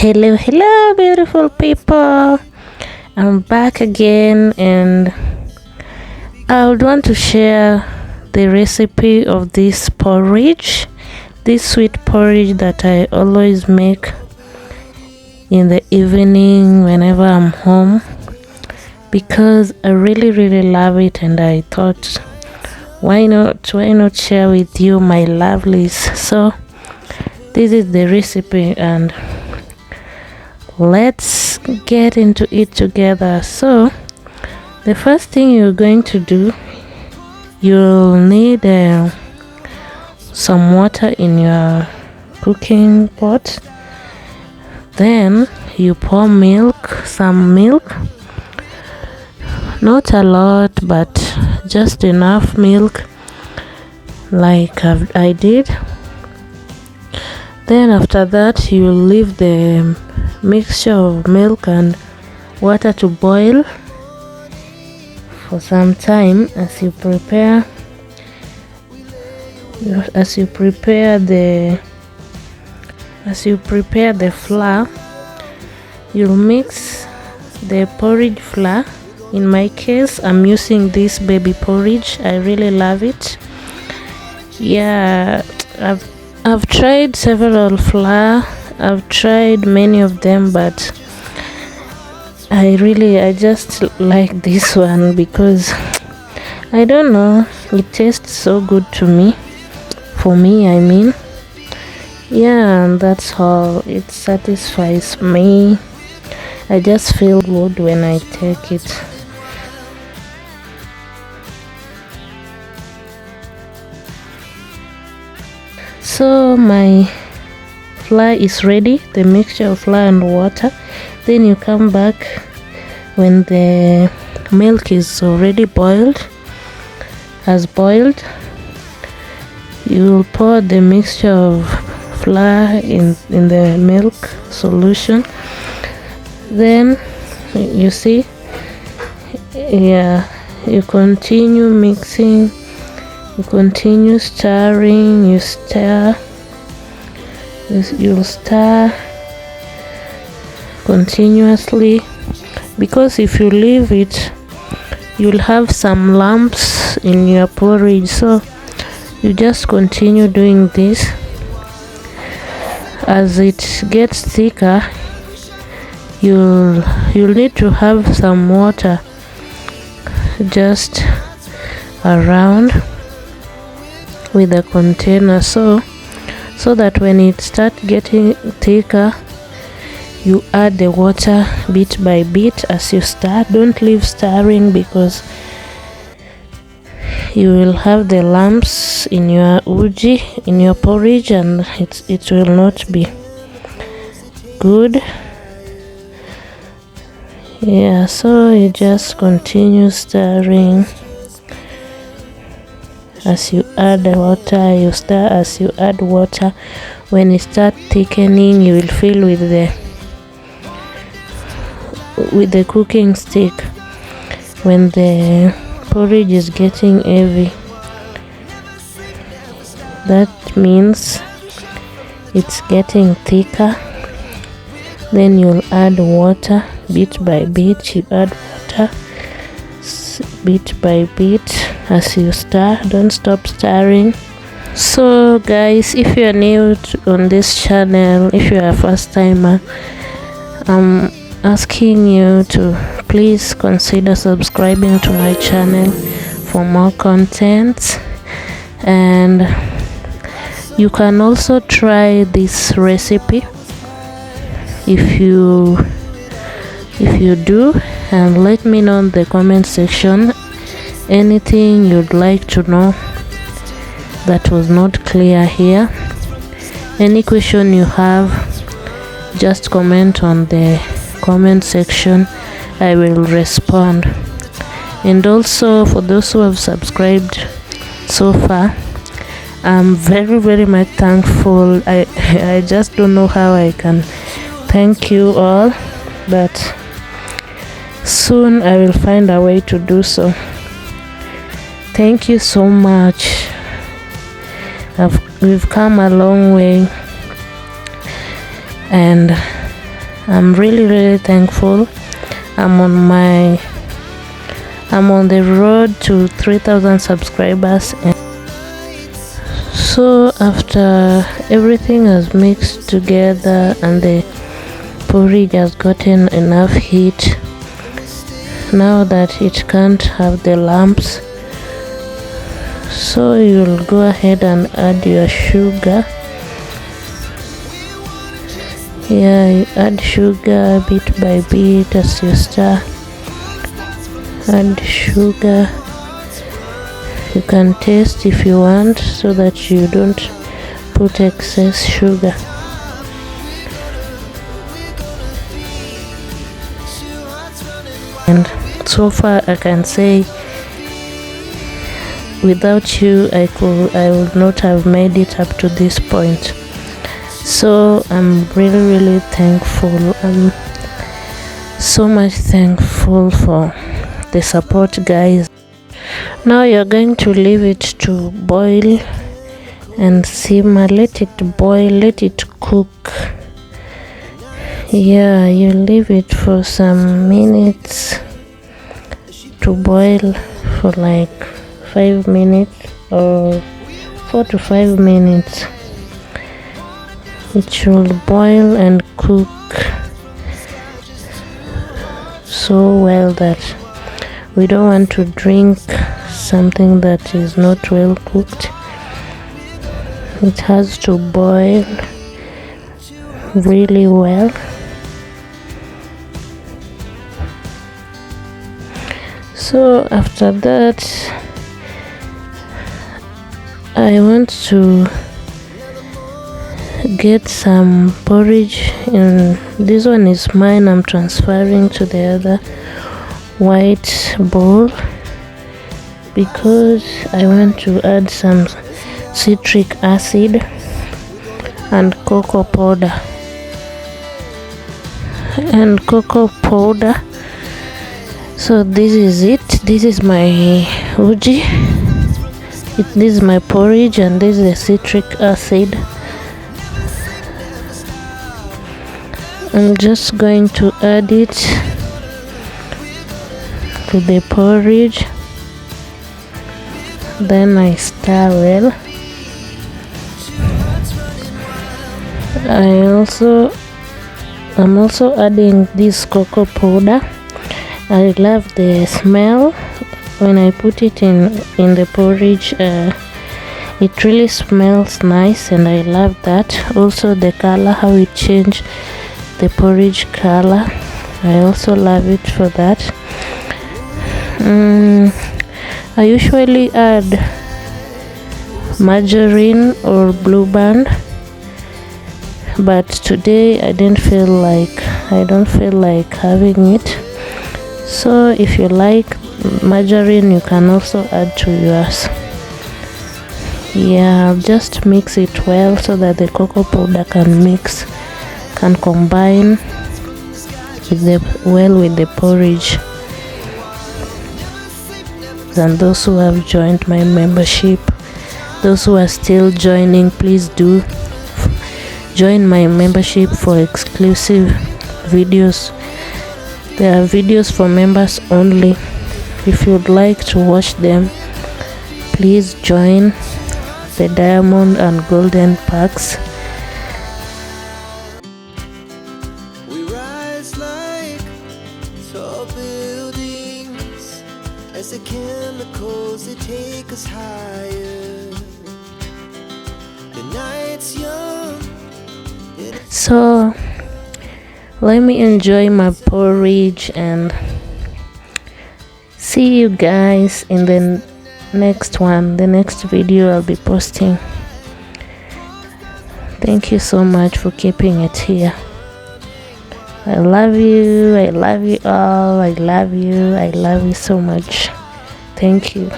Hello, beautiful people. I'm back again, and I would want to share the recipe of this porridge, this sweet porridge that I always make in the evening whenever I'm home, because I really love it, and I thought, why not share with you, my lovelies. So this is the recipe, and let's get into it together. So the first thing you're going to do, you'll need some water in your cooking pot. Then you pour some milk, not a lot, but just enough milk, like I did. Then after that, you leave the mixture of milk and water to boil for some time as you prepare the flour. You'll mix the porridge flour. In my case, I'm using this baby porridge. I really love it. Yeah, I've tried several flour. I've tried many of them, but I just like this one because I don't know, it tastes so good to me. For me, I mean. Yeah, and that's all. It satisfies me. I just feel good when I take it. So my flour is ready, the mixture of flour and water. Then you come back when the milk is already has boiled. You'll pour the mixture of flour in the milk solution. Then you see, yeah, you continue mixing, you continue stirring, you'll stir continuously, because if you leave it, you'll have some lumps in your porridge. So you just continue doing this. As it gets thicker, you'll need to have some water just around with the container, so that when it starts getting thicker, you add the water bit by bit as you stir. Don't leave stirring, because you will have the lumps in your uji, in your porridge, and it will not be good. Yeah, so you just continue stirring as you add the water. You stir as you add water. When it starts thickening, you will fill with the cooking stick. When the porridge is getting heavy, that means it's getting thicker. Then you'll add water bit by bit. You add water bit by bit as you stir. Don't stop stirring. So guys, if you are new on this channel, if you are a first timer, I'm asking you to please consider subscribing to my channel for more content. And you can also try this recipe if you do, and let me know in the comment section anything you'd like to know that was not clear here. Any question you have, just comment on the comment section. I will respond. And also, for those who have subscribed so far, I'm very much thankful. I just don't know how I can thank you all, but soon I will find a way to do so. Thank you so much. We've come a long way, and I'm really thankful. I'm on the road to 3,000 subscribers. And so after everything has mixed together and the porridge has gotten enough heat, now that it can't have the lumps, so you'll go ahead and add your sugar. Yeah, you add sugar bit by bit as you stir. Add sugar. You can taste if you want, so that you don't put excess sugar. And so far I can say without you I would not have made it up to this point. So I'm really thankful. I'm so much thankful for the support, guys. Now you're going to leave it to boil and simmer. Let it boil, let it cook. Yeah, you leave it for some minutes to boil, for like 5 minutes or 4 to 5 minutes. It should boil and cook so well that we don't want to drink something that is not well cooked. It has to boil really well. So after that, I want to get some porridge, and this one is mine. I'm transferring to the other white bowl because I want to add some citric acid and cocoa powder. So this is it. This is my uji. This is my porridge, and this is the citric acid. I'm just going to add it to the porridge. Then I stir well. I'm also adding this cocoa powder. I love the smell when I put it in the porridge. It really smells nice, and I love that. Also the color, how it changed the porridge color, I also love it for that. I usually add margarine or Blue Band, but today I don't feel like having it. So if you like margarine, you can also add to yours. Yeah, just mix it well so that the cocoa powder can combine with the porridge. And those who have joined my membership, those who are still joining, please do join my membership for exclusive videos. There are videos for members only. If you'd like to watch them, please join the diamond and golden packs. We rise like tall buildings as the chemicals they take us higher. The night's young. So let me enjoy my porridge and see you guys in the next one, the next video I'll be posting. Thank you so much for keeping it here. I love you all. I love you so much. Thank you.